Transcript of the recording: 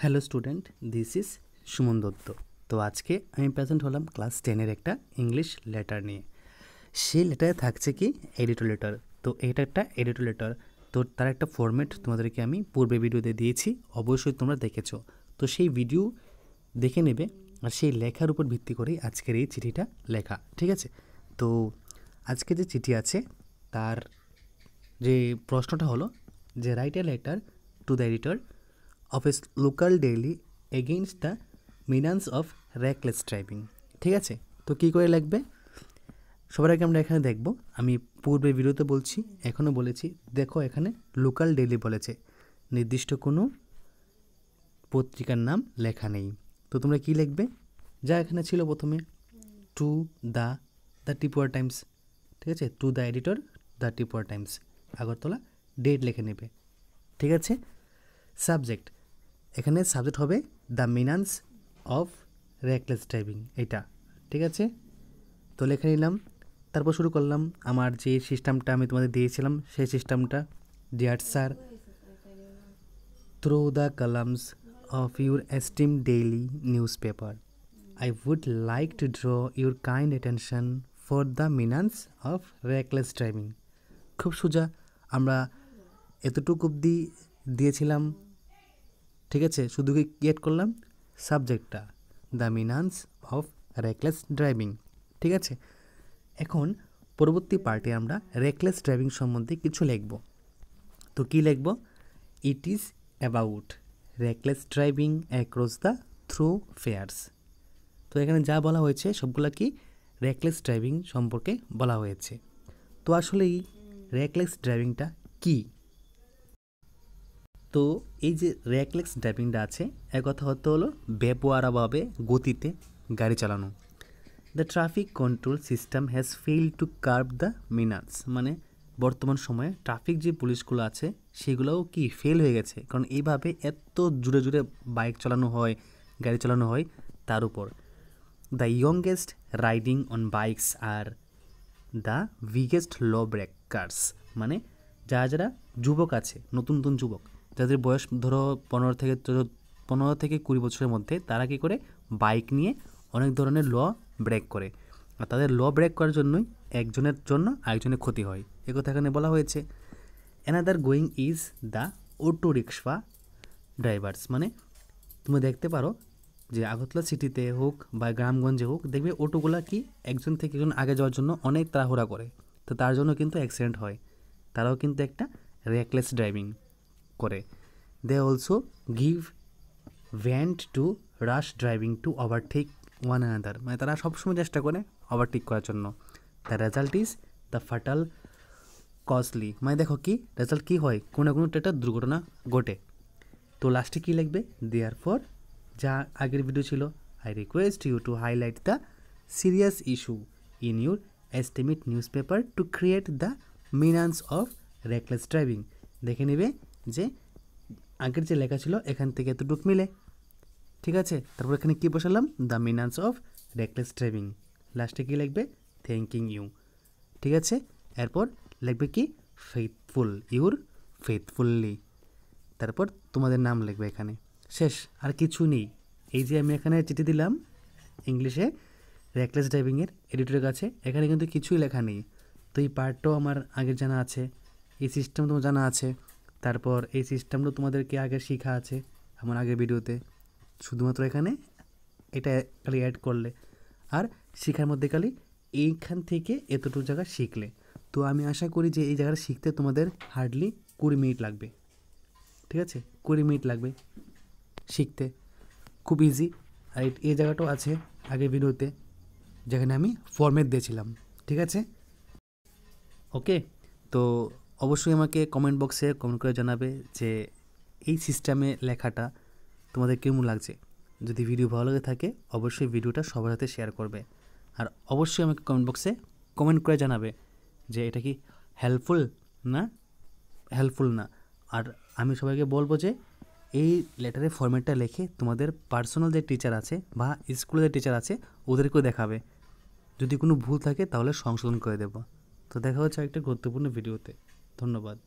Hello student, this is Suman Dutta. তো আজকে আমি প্রেজেন্ট হলাম ক্লাস 10-এর একটা ইংলিশ লেটার নিয়ে। সেই লেটারে থাকছে কি এডিটর লেটার। তো এটা একটা এডিটর লেটার, তো তার একটা ফরম্যাট তোমাদেরকে আমি পূর্বে ভিডিওতে দিয়েছি, অবশ্যই তোমরা দেখেছো। তো সেই ভিডিও দেখে নেবে, আর সেই লেখার উপর ভিত্তি করেই আজকের এই চিঠিটা লেখা, ঠিক আছে? তো আজকে যে চিঠি আছে তার যে প্রশ্নটা হলো যে write a letter to the editor of a local daily against the menace of reckless driving. ঠিক আছে, তো কী করে লিখবে সবার আগে আমরা এখানে দেখব। আমি পূর্বে ভিডিওতে বলছি, এখনও বলেছি, দেখো এখানে লোকাল ডেইলি বলেছে, নির্দিষ্ট কোনো পত্রিকার নাম লেখা নেই। তো তোমরা কি লিখবে, যা এখানে ছিল প্রথমে, টু দ্য ত্রিপুরা টাইমস, ঠিক আছে, to the editor the Tripura Times, Agartala, date লিখে নেবে, ঠিক আছে। সাবজেক্ট, এখানে সাবজেক্ট হবে the menace of reckless driving, এটা, ঠিক আছে। তো লিখে নিলাম, তারপর শুরু করলাম আমার যে সিস্টেমটা আমি তোমাদের দিয়েছিলাম সেই সিস্টেমটা। Dear sir, through the columns of your esteem daily news paper I would like to draw your kind attention for the menace of reckless driving. খুব সোজা, আমরা এতটুকু অবধি দিয়েছিলাম, ঠিক আছে। শুধু কি ক্রিয়েট করলাম সাবজেক্টটা, the menace of reckless driving, ঠিক আছে। এখন পরবর্তী পার্টে আমরা রেকলেস ড্রাইভিং সম্বন্ধে কিছু লিখব। তো কী লিখব, it is about reckless driving across the thoroughfares. তো এখানে যা বলা হয়েছে সবগুলা কি রেকলেস ড্রাইভিং সম্পর্কে বলা হয়েছে। তো আসলে এই রেকলেস ড্রাইভিংটা কি? তো এই যে রেকলেস ড্রাইভিংটা আছে, এক কথা হতে হলো বেপরোয়াভাবে গতিতে গাড়ি চালানো। The traffic control system has failed to curb the menace, মানে বর্তমান সময়ে ট্রাফিক যে পুলিশগুলো আছে সেগুলোও কি ফেল হয়ে গেছে, কারণ এইভাবে এত জোরে জোরে বাইক চালানো হয়, গাড়ি চালানো হয় তার উপর। The youngest riding on bikes আর দ্য বিগেস্ট ল ব্রেকার্স, মানে যারা যুবক আছে, নতুন নতুন যুবক, যাদের বয়স ধরো 15 থেকে 20 বছরের মধ্যে, তারা কী করে বাইক নিয়ে অনেক ধরনের ল ব্রেক করে, আর তাদের ল ব্রেক করার জন্যই একজনের জন্য আরেকজনের ক্ষতি হয়, এ কথা এখানে বলা হয়েছে। Another going is the auto rickshaw drivers, মানে তুমি দেখতে পারো যে আগরতলা সিটিতে হোক বা গ্রামগঞ্জে হোক, দেখবে অটোগুলা কি একজন থেকে একজন আগে যাওয়ার জন্য অনেক তাড়াহুড়া করে, তো তার জন্য কিন্তু অ্যাক্সিডেন্ট হয়, তারাও কিন্তু একটা রেকলেস ড্রাইভিং করে। They also give vent to rash driving to overtake one another, মানে তারা সবসময় চেষ্টা করে ওভারটেক করার জন্য। The result is the fatal costly, মানে দেখো কি রেজাল্ট কী হয়, কোনো না কোনো একটা দুর্ঘটনা ঘটে। তো লাস্টে কী লিখবে, দেয়ার ফর, যা আগের ভিডিও ছিল, I request you to highlight the serious issue in your estimate newspaper to create the menace of reckless driving. দেখে নেবে যে আগের যে লেখা ছিল এখান থেকে এতটুকু মিলে, ঠিক আছে। তারপর এখানে কী বসালাম, the menace of reckless driving, লাস্টে কী লিখবে, থ্যাঙ্কিং ইউ, ঠিক আছে। এরপর লিখবে কি, ফেথফুল, ইউর ফেথফুললি, তারপর তোমাদের নাম লিখবে এখানে, শেষ, আর কিছু নেই। এই যে আমি এখানে চিঠি দিলাম ইংলিশে রেকলেস ড্রাইভিংয়ের এডিটরের কাছে, এখানে কিন্তু কিছুই লেখা নেই। তো এই পার্টটাও আমার আগের জানা আছে, এই সিস্টেম তোমার জানা আছে, তারপর এই সিস্টেমটাও তোমাদেরকে আগে শেখা আছে আমার আগের ভিডিওতে, শুধুমাত্র এখানে এটা খালি অ্যাড করলে, আর শেখার মধ্যে খালি এইখান থেকে এতটুকু জায়গা শিখলে। তো আমি আশা করি যে এই জায়গাটা শিখতে তোমাদের হার্ডলি 20 মিনিট লাগবে, ঠিক আছে, 20 মিনিট লাগবে শিখতে, খুব ইজি। আর এই জায়গাটাও আছে আগের ভিডিওতে যেখানে আমি ফরম্যাট দিয়েছিলাম, ঠিক আছে, ওকে। তো অবশ্যই আমাকে কমেন্ট বক্সে কমেন্ট করে জানাবে যে এই সিস্টেমে লেখাটা তোমাদের কেমন লাগছে। যদি ভিডিও ভালো লাগে থাকে অবশ্যই ভিডিওটা সবার সাথে শেয়ার করবে, আর অবশ্যই আমাকে কমেন্ট বক্সে কমেন্ট করে জানাবে যে এটা কি হেল্পফুল না। আর আমি সবাইকে বলবো যে এই লেটারের ফরম্যাটটা লিখে তোমাদের পার্সোনাল যে টিচার আছে বা স্কুলের যে টিচার আছে ওদেরকেও দেখাবে, যদি কোনো ভুল থাকে তাহলে সংশোধন করে দেবো। তো দেখা হচ্ছে একটা গুরুত্বপূর্ণ ভিডিওতে, ধন্যবাদ।